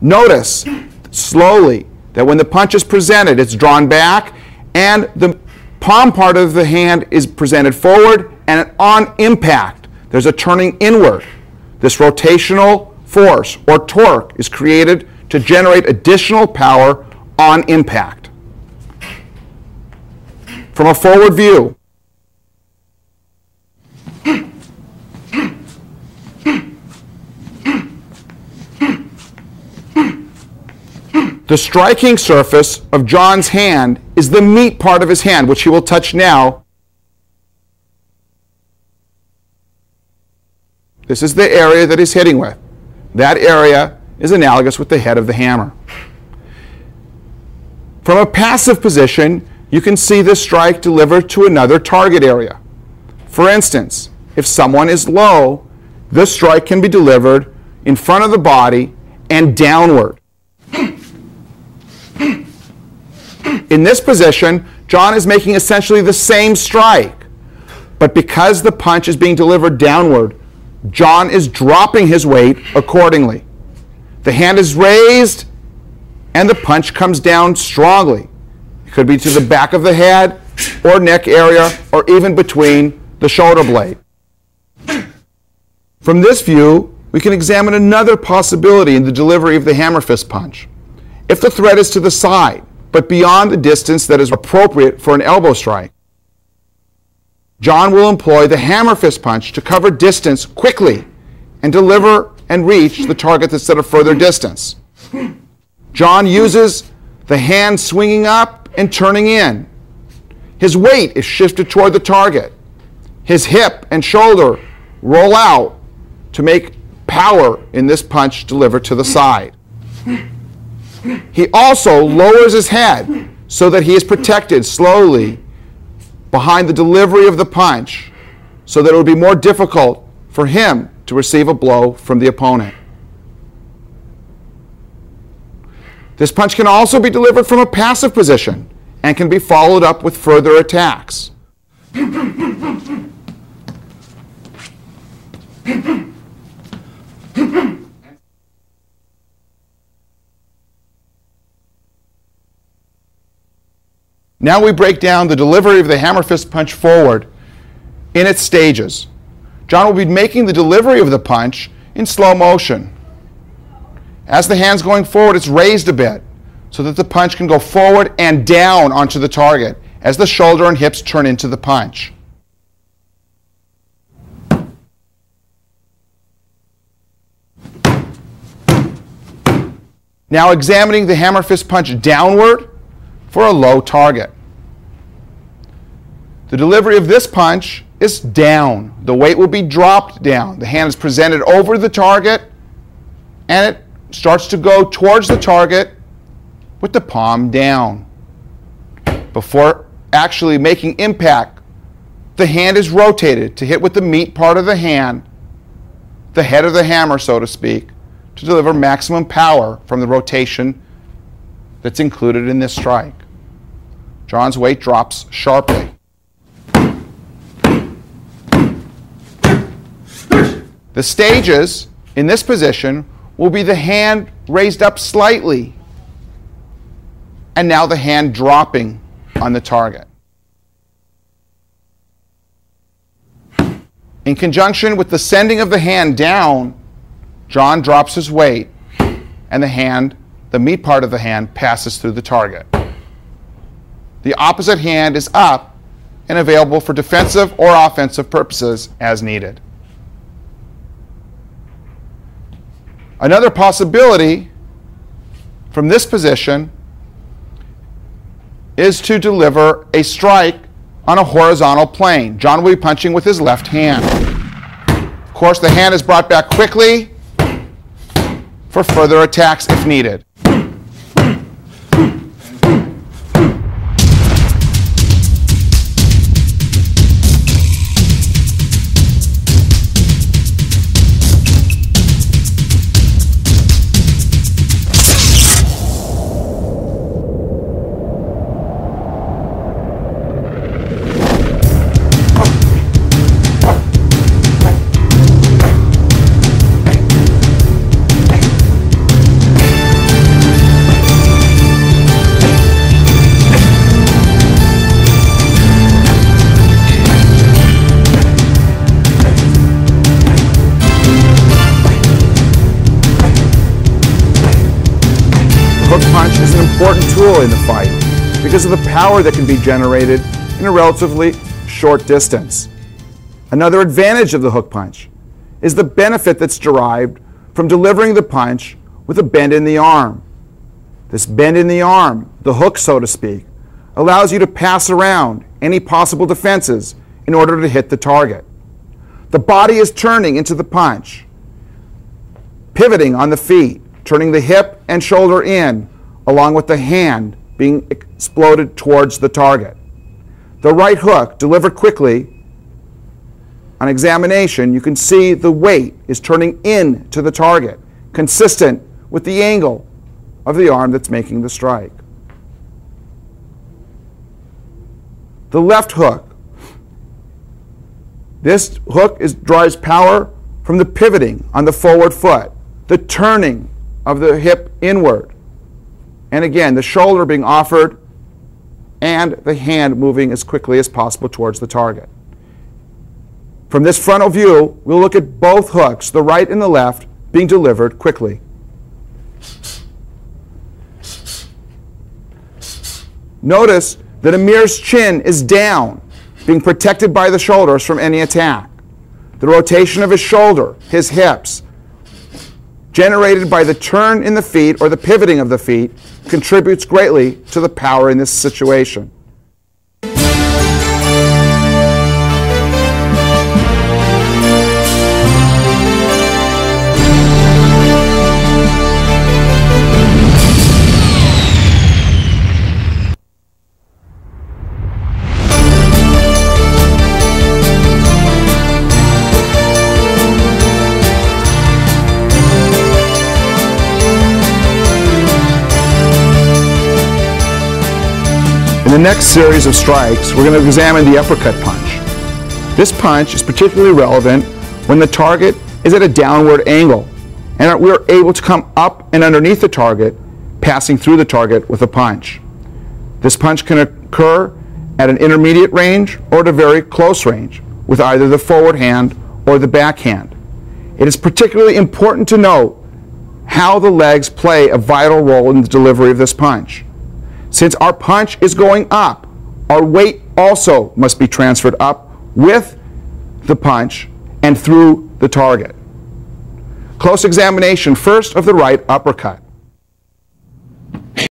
Notice slowly that when the punch is presented, it's drawn back, and the palm part of the hand is presented forward, and on impact, there's a turning inward. This rotational force or torque is created to generate additional power on impact. From a forward view, the striking surface of John's hand is the meat part of his hand, which he will touch now. This is the area that he's hitting with. That area is analogous with the head of the hammer. From a passive position, you can see this strike delivered to another target area. For instance, if someone is low, this strike can be delivered in front of the body and downward. In this position, John is making essentially the same strike, but because the punch is being delivered downward, John is dropping his weight accordingly. The hand is raised, and the punch comes down strongly. It could be to the back of the head, or neck area, or even between the shoulder blade. From this view, we can examine another possibility in the delivery of the hammer fist punch. If the threat is to the side, but beyond the distance that is appropriate for an elbow strike, John will employ the hammer fist punch to cover distance quickly and deliver and reach the target that's at a further distance. John uses the hand swinging up and turning in. His weight is shifted toward the target. His hip and shoulder roll out to make power in this punch delivered to the side. He also lowers his head so that he is protected slowly behind the delivery of the punch, so that it would be more difficult for him to receive a blow from the opponent. This punch can also be delivered from a passive position and can be followed up with further attacks. Now we break down the delivery of the hammer fist punch forward in its stages. John will be making the delivery of the punch in slow motion. As the hand's going forward, it's raised a bit so that the punch can go forward and down onto the target as the shoulder and hips turn into the punch. Now examining the hammer fist punch downward for a low target. The delivery of this punch is down. The weight will be dropped down. The hand is presented over the target, and it starts to go towards the target with the palm down. Before actually making impact, the hand is rotated to hit with the meat part of the hand, the head of the hammer, so to speak, to deliver maximum power from the rotation that's included in this strike. John's weight drops sharply. The stages in this position will be the hand raised up slightly, and now the hand dropping on the target. In conjunction with the sending of the hand down, John drops his weight, and the meat part of the hand, passes through the target. The opposite hand is up and available for defensive or offensive purposes as needed. Another possibility from this position is to deliver a strike on a horizontal plane. John will be punching with his left hand. Of course, the hand is brought back quickly for further attacks if needed. important tool in the fight because of the power that can be generated in a relatively short distance. Another advantage of the hook punch is the benefit that's derived from delivering the punch with a bend in the arm. This bend in the arm, the hook so to speak, allows you to pass around any possible defenses in order to hit the target. The body is turning into the punch, pivoting on the feet, turning the hip and shoulder in, along with the hand being exploded towards the target. The right hook, delivered quickly, on examination, you can see the weight is turning in to the target, consistent with the angle of the arm that's making the strike. The left hook. This hook drives power from the pivoting on the forward foot, the turning of the hip inward, and again, the shoulder being offered and the hand moving as quickly as possible towards the target. From this frontal view, we'll look at both hooks, the right and the left, being delivered quickly. Notice that Amir's chin is down, being protected by the shoulders from any attack. The rotation of his shoulder, his hips, generated by the turn in the feet or the pivoting of the feet, contributes greatly to the power in this situation. In the next series of strikes, we're going to examine the uppercut punch. This punch is particularly relevant when the target is at a downward angle and we're able to come up and underneath the target, passing through the target with a punch. This punch can occur at an intermediate range or at a very close range with either the forward hand or the back hand. It is particularly important to note how the legs play a vital role in the delivery of this punch. Since our punch is going up, our weight also must be transferred up with the punch and through the target. Close examination first of the right uppercut.